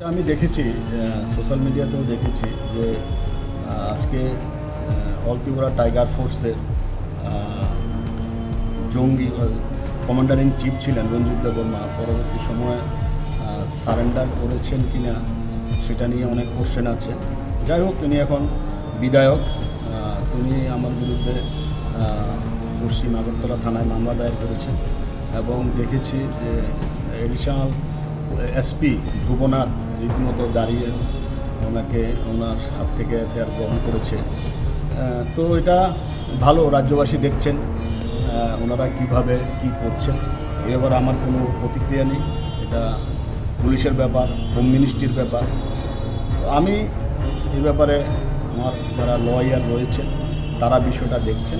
আমি দেখেছি সোশ্যাল মিডিয়াতেও দেখেছি যে আজকে অল ত্রিপুরা টাইগার ফোর্সের জঙ্গি কমান্ডার ইন চিফ ছিলেন রঞ্জিত দেববর্মা পরবর্তী সময়ে সারেন্ডার করেছেন কিনা সেটা নিয়ে অনেক কোশ্চেন আছে। যাই হোক, তিনি এখন বিধায়ক। তিনি আমার বিরুদ্ধে পশ্চিম আগরতলা থানায় মামলা দায়ের করেছেন এবং দেখেছি যে এডিশনাল এসপি ধ্রুবনাথ রীতিমতো দাঁড়িয়ে ওনাকে ওনার হাত থেকে এফআইআর গ্রহণ করেছে। তো এটা ভালো, রাজ্যবাসী দেখছেন ওনারা কিভাবে কি করছেন। এবার আমার কোনো প্রতিক্রিয়া নেই, এটা পুলিশের ব্যাপার, হোম মিনিস্ট্রির ব্যাপার। তো আমি এই ব্যাপারে আমার যারা লয়ার রয়েছেন তারা বিষয়টা দেখছেন,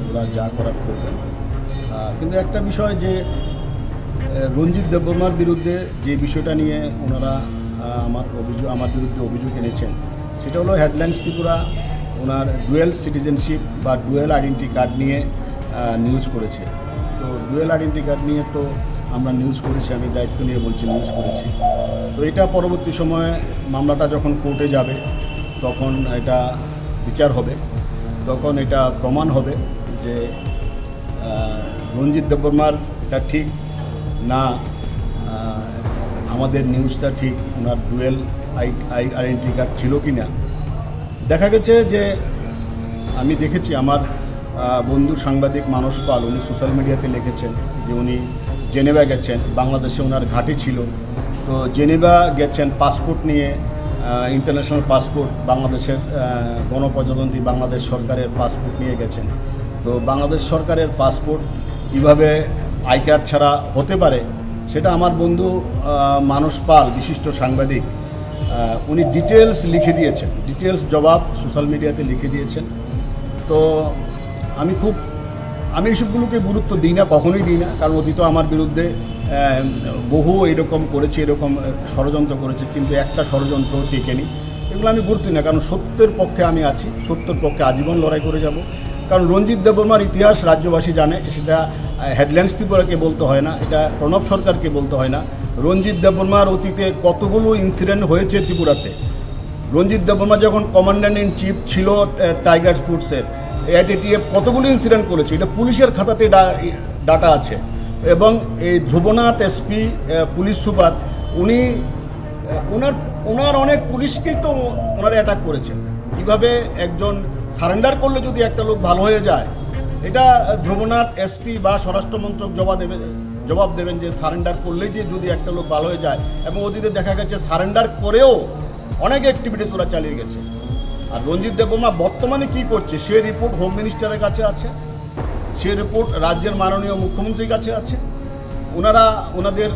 ওরা যা করার করবেন। কিন্তু একটা বিষয় যে রঞ্জিত দেববর্মার বিরুদ্ধে যে বিষয়টা নিয়ে ওনারা আমার বিরুদ্ধে অভিযোগ এনেছেন সেটা হলো হেডলাইন্স ত্রিপুরা ওনার ডুয়েল সিটিজেনশিপ বা ডুয়েল আইডেন্টি কার্ড নিয়ে নিউজ করেছে। তো ডুয়েল আইডেন্টি কার্ড নিয়ে তো আমরা নিউজ করেছি, আমি দায়িত্ব নিয়ে বলছি নিউজ করেছি। তো এটা পরবর্তী সময়ে মামলাটা যখন কোর্টে যাবে তখন এটা বিচার হবে, তখন এটা প্রমাণ হবে যে রঞ্জিত দেববর্মার এটা ঠিক না আমাদের নিউজটা ঠিক, ওনার ডুয়েল আইডেন্টি কার্ড ছিল কি না। দেখা গেছে যে আমি দেখেছি আমার বন্ধু সাংবাদিক মানস পাল উনি সোশ্যাল মিডিয়াতে লিখেছেন যে উনি জেনেভা গেছেন, বাংলাদেশে ওনার ঘাঁটি ছিল। তো জেনেভা গেছেন পাসপোর্ট নিয়ে, ইন্টারন্যাশনাল পাসপোর্ট, বাংলাদেশের গণপ্রজাতন্ত্রী বাংলাদেশ সরকারের পাসপোর্ট নিয়ে গেছেন। তো বাংলাদেশ সরকারের পাসপোর্ট কীভাবে আই কার্ড ছাড়া হতে পারে সেটা আমার বন্ধু মানস পাল বিশিষ্ট সাংবাদিক উনি ডিটেলস লিখে দিয়েছেন, ডিটেলস জবাব সোশ্যাল মিডিয়াতে লিখে দিয়েছেন। তো আমি এইসবগুলোকে গুরুত্ব দিই না, কখনোই দিই না, কারণ অতীত আমার বিরুদ্ধে বহু এরকম করেছে, এরকম ষড়যন্ত্র করেছে, কিন্তু একটা ষড়যন্ত্র টেকেনি। এগুলো আমি গুরুত্ব দিই না, কারণ সত্যের পক্ষে আমি আছি, সত্যের পক্ষে আজীবন লড়াই করে যাব। কারণ রঞ্জিত দেববর্মার ইতিহাস রাজ্যবাসী জানে, সেটা হেডলাইন্স ত্রিপুরাকে বলতে হয় না, এটা প্রণব সরকারকে বলতে হয় না। রঞ্জিত দেববর্মার অতীতে কতগুলো ইনসিডেন্ট হয়েছে ত্রিপুরাতে। রঞ্জিত দেববর্মা যখন কমান্ডার ইন চিফ ছিল টাইগার ফোর্সের, এটিএফ কতগুলো ইনসিডেন্ট করেছে, এটা পুলিশের খাতাতে ডাটা আছে। এবং এই ধ্রুবনাথ এসপি পুলিশ সুপার উনি ওনার অনেক পুলিশকেই তো ওনারা অ্যাটাক করেছেন। কীভাবে একজন সারেন্ডার করলে যদি একটা লোক ভালো হয়ে যায়, এটা ধ্রুবনাথ এসপি বা স্বরাষ্ট্রমন্ত্রক জবাব দেবেন যে সারেন্ডার করলেই যে যদি একটা লোক ভালো হয়ে যায়। এবং অতীতে দেখা গেছে সারেন্ডার করেও অনেক অ্যাক্টিভিটিস ওরা চালিয়ে গেছে। আর রঞ্জিত দেববর্মা বর্তমানে কী করছে সে রিপোর্ট হোম মিনিস্টারের কাছে আছে, সে রিপোর্ট রাজ্যের মাননীয় মুখ্যমন্ত্রীর কাছে আছে। ওনাদের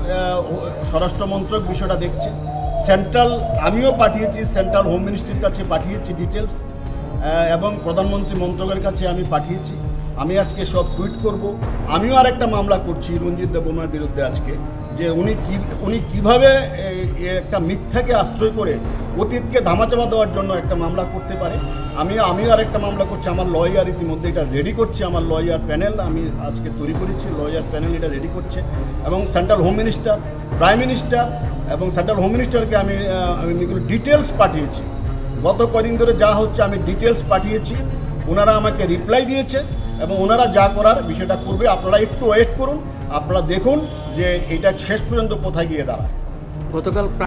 স্বরাষ্ট্রমন্ত্রক বিষয়টা দেখছে। সেন্ট্রাল আমিও পাঠিয়েছি, সেন্ট্রাল হোম মিনিস্ট্রির কাছে পাঠিয়েছি ডিটেলস, এবং প্রধানমন্ত্রী মন্ত্রকের কাছে আমি পাঠিয়েছি। আমি আজকে সব টুইট করব। আমিও আরেকটা মামলা করছি রঞ্জিত দেববর্মার বিরুদ্ধে আজকে, যে উনি কীভাবে একটা মিথ্যাকে আশ্রয় করে অতীতকে ধামাচাপা দেওয়ার জন্য একটা মামলা করতে পারে। আমিও আরেকটা মামলা করছি, আমার লয়ার ইতিমধ্যে এটা রেডি করছে, আমার লয়ার প্যানেল আমি আজকে তৈরি করেছি, লয়ার প্যানেল এটা রেডি করছে। এবং central home minister, prime minister এবং সেন্ট্রাল হোম মিনিস্টারকে আমি এগুলো ডিটেলস পাঠিয়েছি। গত কদিন ধরে যা হচ্ছে আমি ডিটেলস পাঠিয়েছি, ওনারা আমাকে রিপ্লাই দিয়েছে এবং ওনারা যা করার বিষয়টা করবে। আপনারা একটু ওয়েট করুন, আপনারা দেখুন যে এটা শেষ পর্যন্ত কোথায় গিয়ে দাঁড়ায়। গতকাল